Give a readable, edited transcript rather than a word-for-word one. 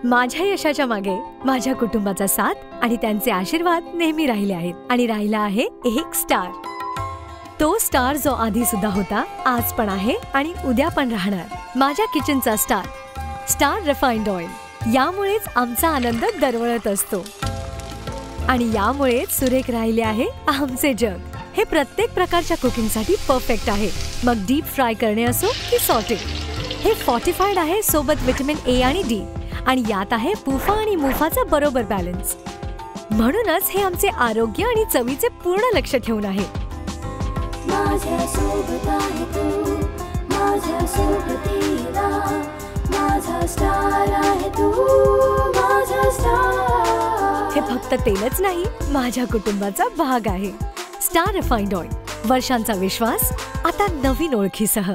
माझ्या यशाच्या मागे माझ्या कुटुंबाचा साथ आणि त्यांचे आशीर्वाद नेहमी राहिले आहेत आणि राहिला आहे एक स्टार। तो स्टार जो आधी सुद्धा होता, आज पण आहे आणि उद्या पण राहणार। माझ्या किचनचा स्टार, स्टार रिफाइंड ऑइल। यामुळेच आमचा आनंद दरवळत असतो आणि यामुळेच सुरेख राहिले आहे आमचे जग। हे प्रत्येक प्रकारच्या कुकिंगसाठी परफेक्ट आहे, मग डीप फ्राय करणे असो की सॉटे। हे फॉर्टिफाईड आहे सोबत विटामिन ए आणि डी आणि यात आहे पुफा आणि मुफाचा बरोबर बॅलन्स। म्हणूनच हे आमचे आरोग्य आणि चवीचे पूर्ण लक्ष ठेवून आहे। माझ्या सोबत आहे तू, माझ्या सोबतीला माझा स्टार आहे तू, माझा स्टार। हे फक्त तेलच नाही, माझ्या कुटुंबाचा भाग आहे। स्टार रिफाइंड ऑइल, वर्षांचा विश्वास आता नवीन ओळखीसह।